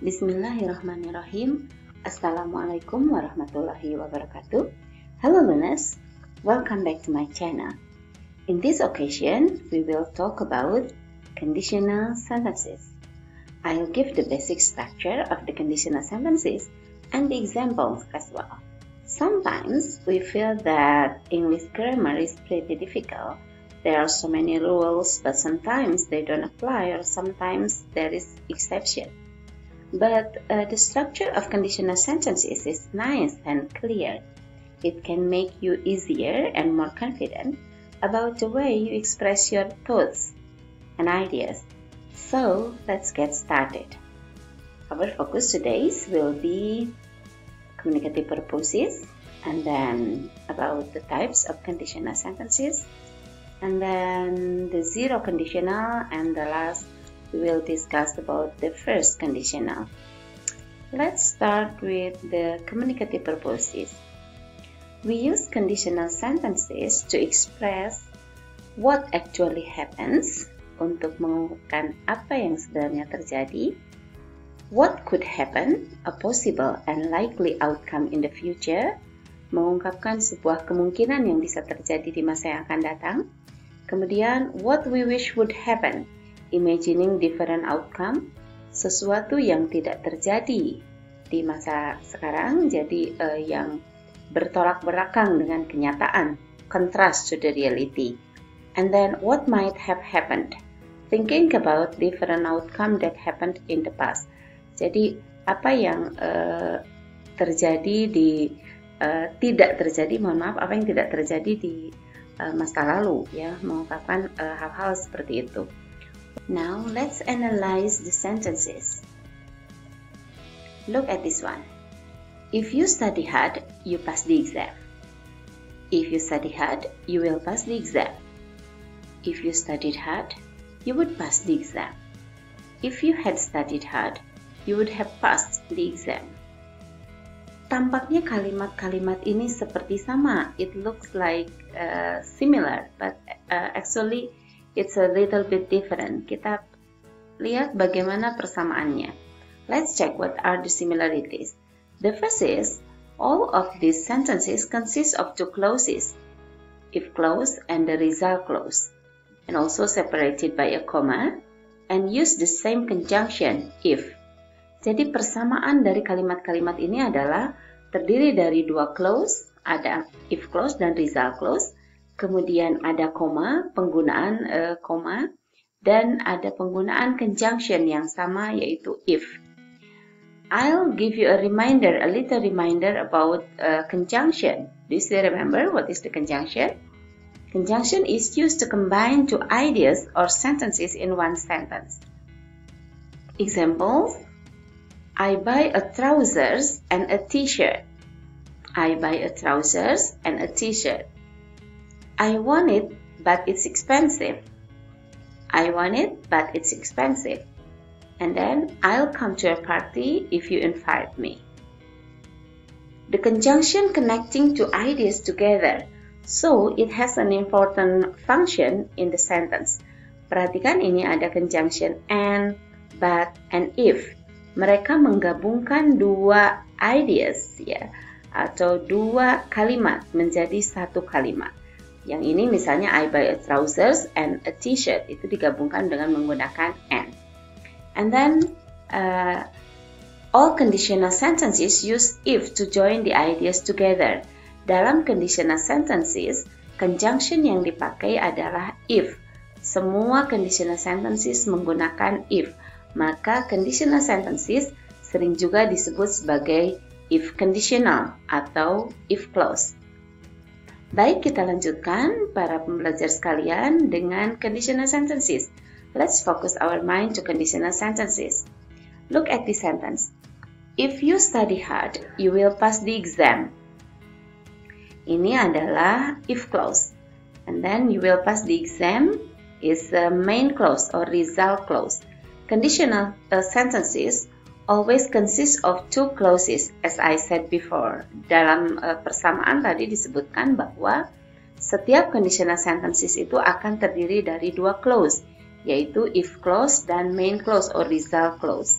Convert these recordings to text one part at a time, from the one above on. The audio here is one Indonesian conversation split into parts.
Bismillahirrahmanirrahim. Assalamualaikum warahmatullahi wabarakatuh. Hello learners, welcome back to my channel. In this occasion, we will talk about conditional sentences. I'll give the basic structure of the conditional sentences and the examples as well. Sometimes we feel that English grammar is pretty difficult. There are so many rules, but sometimes they don't apply or sometimes there is exception. But the structure of conditional sentences is nice and clear. It can make you easier and more confident about the way you express your thoughts and ideas. So let's get started. Our focus today will be communicative purposes, and then about the types of conditional sentences, and then the zero conditional, and the last we will discuss about the first conditional. Let's start with the communicative purposes. We use conditional sentences to express what actually happens, untuk mengungkapkan apa yang sebenarnya terjadi, what could happen, a possible and likely outcome in the future, mengungkapkan sebuah kemungkinan yang bisa terjadi di masa yang akan datang, kemudian what we wish would happen, imagining different outcome, sesuatu yang tidak terjadi di masa sekarang, jadi yang bertolak belakang dengan kenyataan, contrast to the reality. And then what might have happened, thinking about different outcome that happened in the past. Jadi apa yang terjadi di tidak terjadi, apa yang tidak terjadi di masa lalu, ya, mengungkapkan hal-hal seperti itu. Now let's analyze the sentences. Look at this one. If you study hard, you pass the exam. If you study hard, you will pass the exam. If you studied hard, you would pass the exam. If you had studied hard, you would have passed the exam. Tampaknya kalimat-kalimat ini seperti sama. It looks like similar, but actually it's a little bit different. Kita lihat bagaimana persamaannya. Let's check what are the similarities. The first is, all of these sentences consist of two clauses, if clause and the result clause, and also separated by a comma, and use the same conjunction, if. Jadi persamaan dari kalimat-kalimat ini adalah terdiri dari dua clause, ada if clause dan result clause, kemudian ada koma, penggunaan koma, dan ada penggunaan conjunction yang sama, yaitu if. I'll give you a little reminder about conjunction. Do you still remember what is the conjunction? Conjunction is used to combine two ideas or sentences in one sentence. Examples: I buy a trousers and a t-shirt. I buy a trousers and a t-shirt. I want it, but it's expensive. I want it, but it's expensive. And then, I'll come to a party if you invite me. The conjunction connecting two ideas together, so it has an important function in the sentence. Perhatikan ini ada conjunction and, but, and if. Mereka menggabungkan dua ideas, ya, atau dua kalimat menjadi satu kalimat. Yang ini misalnya I buy a trousers and a t-shirt, itu digabungkan dengan menggunakan and. And then all conditional sentences use if to join the ideas together. Dalam conditional sentences, conjunction yang dipakai adalah if. Semua conditional sentences menggunakan if. Maka conditional sentences sering juga disebut sebagai if conditional atau if clause. Baik, kita lanjutkan para pembelajar sekalian dengan conditional sentences. Let's focus our mind to conditional sentences. Look at this sentence. If you study hard, you will pass the exam. Ini adalah if clause. And then you will pass the exam is the main clause or result clause. Conditional sentences always consist of two clauses, as I said before. Dalam persamaan tadi disebutkan bahwa setiap conditional sentences itu akan terdiri dari dua clause, yaitu if clause dan main clause or result clause.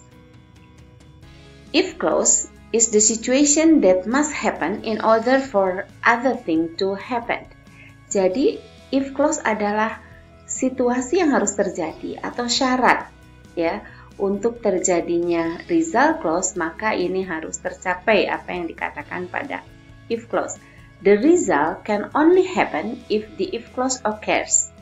If clause is the situation that must happen in order for other thing to happen. Jadi, if clause adalah situasi yang harus terjadi atau syarat ya untuk terjadinya result clause, maka ini harus tercapai apa yang dikatakan pada if clause. The result can only happen if the if clause occurs.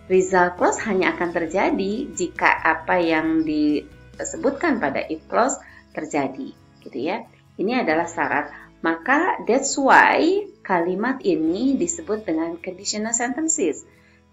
Result clause hanya akan terjadi jika apa yang disebutkan pada if clause terjadi, gitu ya. Ini adalah syarat. Maka that's why kalimat ini disebut dengan conditional sentences.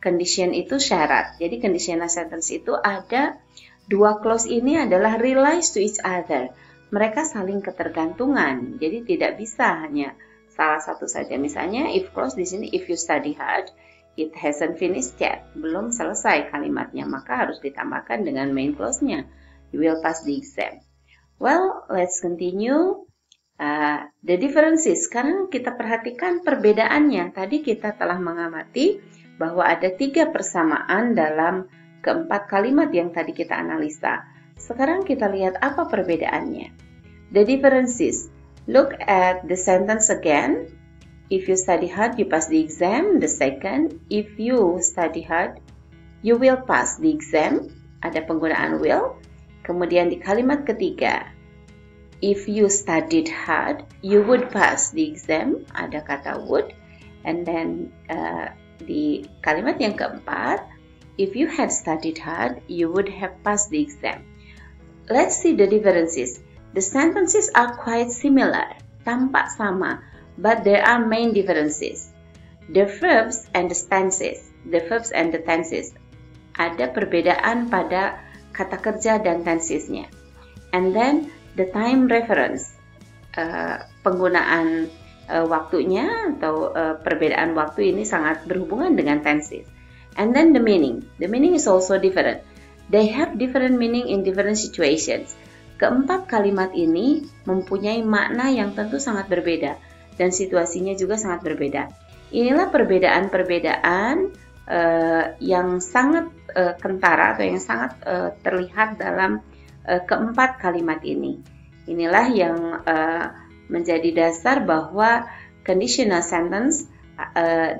Condition itu syarat. Jadi conditional sentence itu ada dua clause ini adalah relates to each other. Mereka saling ketergantungan. Jadi tidak bisa hanya salah satu saja. Misalnya if clause di sini, if you study hard, it hasn't finished yet. Belum selesai kalimatnya, maka harus ditambahkan dengan main clause-nya. You will pass the exam. Well, let's continue. The differences. Sekarang kita perhatikan perbedaannya. Tadi kita telah mengamati bahwa ada 3 persamaan dalam keempat kalimat yang tadi kita analisa. Sekarang kita lihat apa perbedaannya. The differences. Look at the sentence again. If you study hard, you pass the exam. The second, if you study hard, you will pass the exam. Ada penggunaan will. Kemudian di kalimat ketiga, if you studied hard, you would pass the exam. Ada kata would. And then di kalimat yang keempat, if you had studied hard, you would have passed the exam. Let's see the differences. The sentences are quite similar, tampak sama, but there are main differences. The verbs and the tenses. The verbs and the tenses. Ada perbedaan pada kata kerja dan tensesnya. And then the time reference. Penggunaan waktunya atau perbedaan waktu ini sangat berhubungan dengan tenses. And then the meaning. The meaning is also different. They have different meaning in different situations. Keempat kalimat ini mempunyai makna yang tentu sangat berbeda dan situasinya juga sangat berbeda. Inilah perbedaan-perbedaan yang sangat kentara atau yang sangat terlihat dalam keempat kalimat ini. Inilah yang menjadi dasar bahwa conditional sentence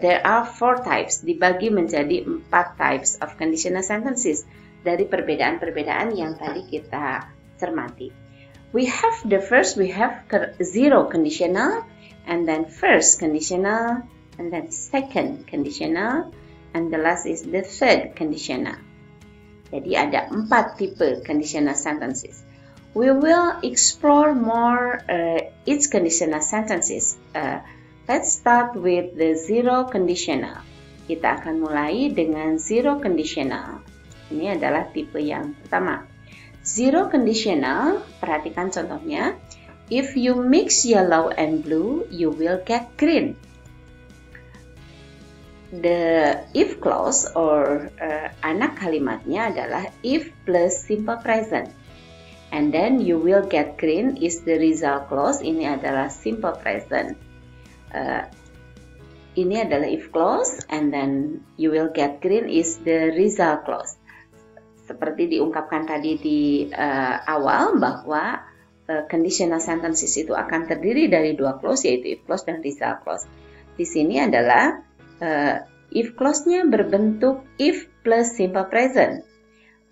there are 4 types, dibagi menjadi 4 types of conditional sentences dari perbedaan-perbedaan yang tadi kita cermati. We have zero conditional, and then first conditional, and then second conditional, and the last is the third conditional. Jadi ada 4 tipe conditional sentences. We will explore more each conditional sentences. Let's start with the zero conditional. Kita akan mulai dengan zero conditional. Ini adalah tipe yang pertama. Zero conditional, perhatikan contohnya. If you mix yellow and blue, you will get green. The if clause or anak kalimatnya adalah if plus simple present. And then you will get green is the result clause. Ini adalah simple present. Ini adalah if clause, and then you will get green is the result clause. Seperti diungkapkan tadi di awal bahwa conditional sentences itu akan terdiri dari 2 clause, yaitu if clause dan result clause. Di sini adalah if clause-nya berbentuk if plus simple present.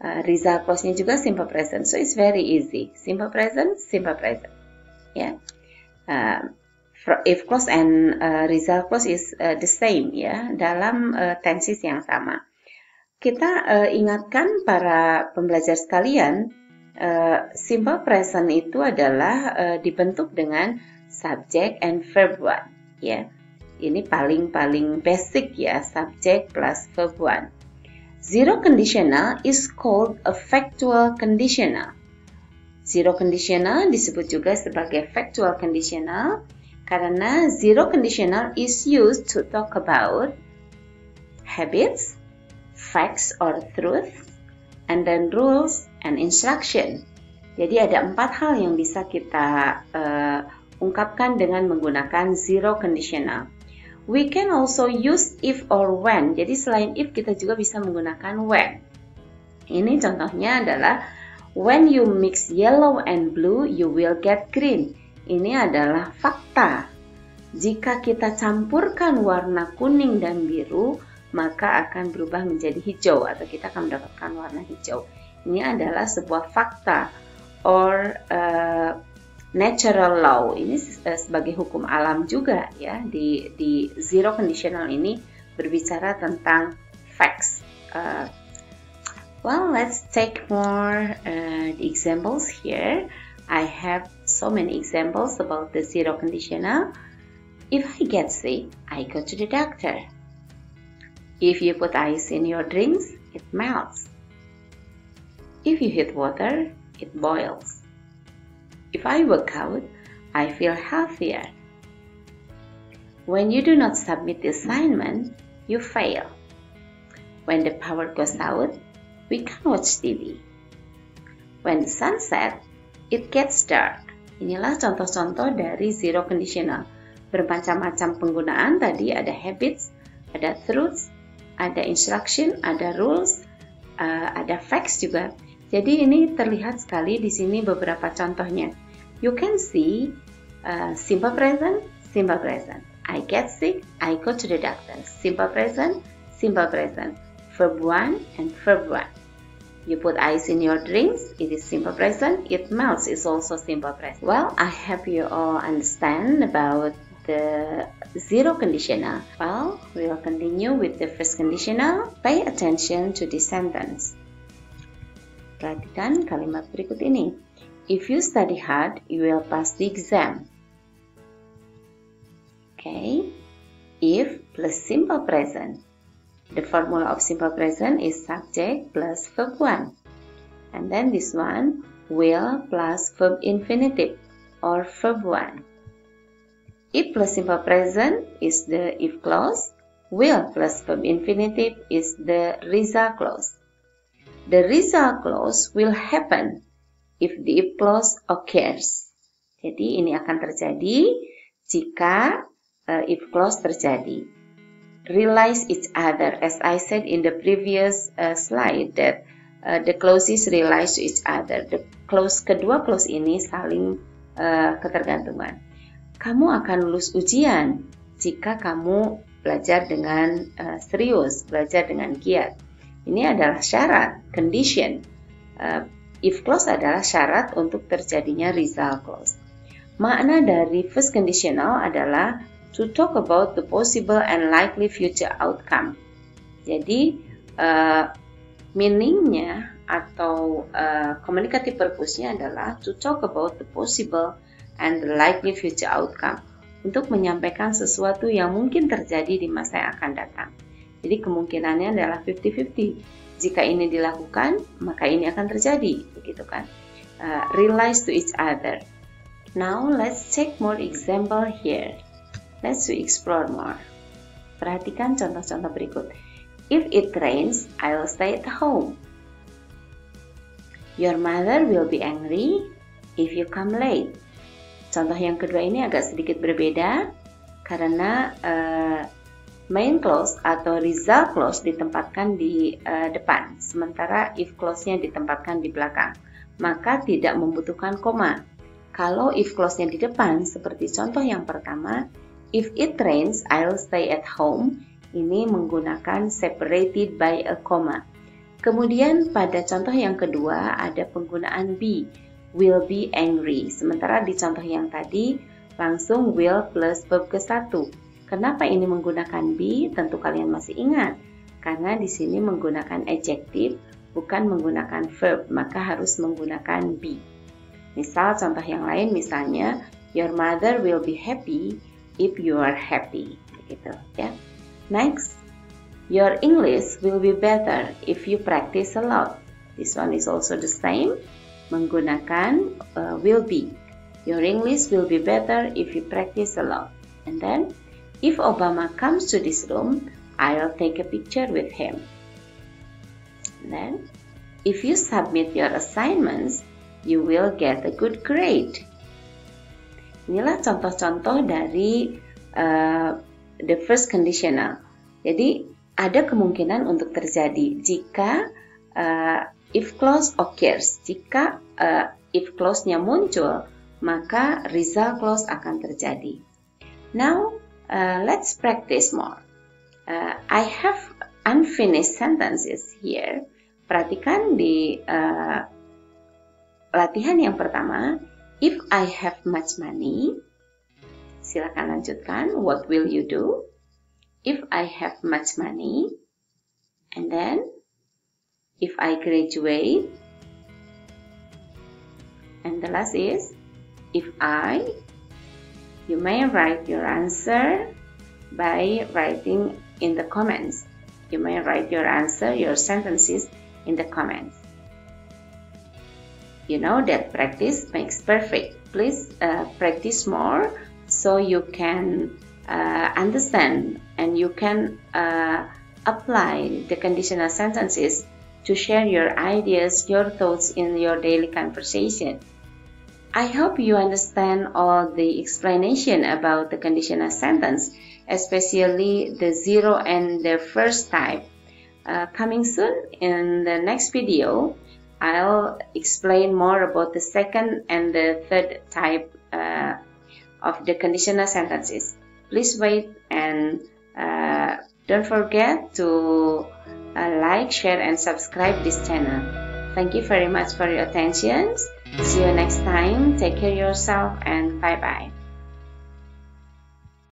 Result clause-nya juga simple present, so it's very easy. Simple present, ya. If clause and result clause is the same, ya, dalam tenses yang sama. Kita ingatkan para pembelajar sekalian, simple present itu adalah dibentuk dengan subject and verb 1, ya. Ini paling basic ya, subject plus verb 1. Zero conditional is called a factual conditional. Zero conditional disebut juga sebagai factual conditional karena zero conditional is used to talk about habits, facts or truth, and then rules and instruction. Jadi ada 4 hal yang bisa kita ungkapkan dengan menggunakan zero conditional. We can also use if or when. Jadi selain if kita juga bisa menggunakan when. Ini contohnya adalah When you mix yellow and blue, you will get green. Ini adalah fakta. Jika kita campurkan warna kuning dan biru, maka akan berubah menjadi hijau atau kita akan mendapatkan warna hijau. Ini adalah sebuah fakta or natural law. Ini sebagai hukum alam juga ya. Di zero conditional ini berbicara tentang facts. Well, let's take more the examples here. I have so many examples about the zero conditional. If I get sick, I go to the doctor. If you put ice in your drinks, it melts. If you heat water, it boils. If I work out, I feel healthier. When you do not submit the assignment, you fail. When the power goes out, we can watch TV. When the sun sets, it gets dark. Inilah contoh-contoh dari zero conditional. Bermacam-macam penggunaan, tadi ada habits, ada truths, ada instruction, ada rules, ada facts juga. Jadi ini terlihat sekali di sini beberapa contohnya. You can see simple present, simple present. I get sick, I go to the doctor. Simple present, simple present. Verb 1 and verb 1. You put ice in your drinks, it is simple present. It melts is also simple present. Well, I hope you all understand about the zero conditional. Well, we'll continue with the first conditional. Pay attention to this sentence. Perhatikan kalimat berikut ini. If you study hard, you will pass the exam. Okay. If plus simple present. The formula of simple present is subject plus verb 1. And then this one, will plus verb infinitive or verb 1. If plus simple present is the if clause, will plus verb infinitive is the result clause. The result clause will happen if the if clause occurs. Jadi ini akan terjadi jika if clause terjadi. Realize each other, as I said in the previous slide, that the clauses realize to each other. The clause, kedua clause ini saling ketergantungan. Kamu akan lulus ujian jika kamu belajar dengan serius, belajar dengan giat. Ini adalah syarat, condition. If clause adalah syarat untuk terjadinya result clause. Makna dari first conditional adalah to talk about the possible and likely future outcome. Jadi, meaningnya atau communicative purpose-nya adalah to talk about the possible and the likely future outcome. Untuk menyampaikan sesuatu yang mungkin terjadi di masa yang akan datang. Jadi, kemungkinannya adalah 50-50. Jika ini dilakukan, maka ini akan terjadi. Begitu kan? Realize to each other. Now, let's take more example here. Let's explore more. Perhatikan contoh-contoh berikut. If it rains, I'll stay at home. Your mother will be angry if you come late. Contoh yang kedua ini agak sedikit berbeda karena main clause atau result clause ditempatkan di depan, sementara if clause-nya ditempatkan di belakang. Maka tidak membutuhkan koma. Kalau if clause-nya di depan, seperti contoh yang pertama, if it rains, I'll stay at home. Ini menggunakan separated by a comma. Kemudian pada contoh yang kedua ada penggunaan be, will be angry. Sementara di contoh yang tadi langsung will plus verb ke-1. Kenapa ini menggunakan be? Tentu kalian masih ingat. Karena di sini menggunakan adjective, bukan menggunakan verb, maka harus menggunakan be. Misal contoh yang lain misalnya, your mother will be happy if you are happy, gitu ya. Next, your English will be better if you practice a lot. This one is also the same, menggunakan will be. Your English will be better if you practice a lot. And then, if Obama comes to this room, I'll take a picture with him. And then, if you submit your assignments, you will get a good grade. Inilah contoh-contoh dari the first conditional. Jadi ada kemungkinan untuk terjadi jika if clause occurs. Jika if clause-nya muncul, maka result clause akan terjadi. Now, let's practice more. I have unfinished sentences here. Perhatikan di latihan yang pertama, if I have much money, silakan lanjutkan. What will you do? If I have much money, and then if I graduate, and the last is if I. You may write your answer by writing in the comments. You may write your answer, your sentences in the comments. You know that practice makes perfect. Please practice more so you can understand and you can apply the conditional sentences to share your ideas, your thoughts in your daily conversation. I hope you understand all the explanation about the conditional sentence, especially the zero and the first type. Coming soon in the next video, I'll explain more about the second and the third type of the conditional sentences. Please wait and don't forget to like, share, and subscribe this channel. Thank you very much for your attention. See you next time. Take care of yourself and bye-bye.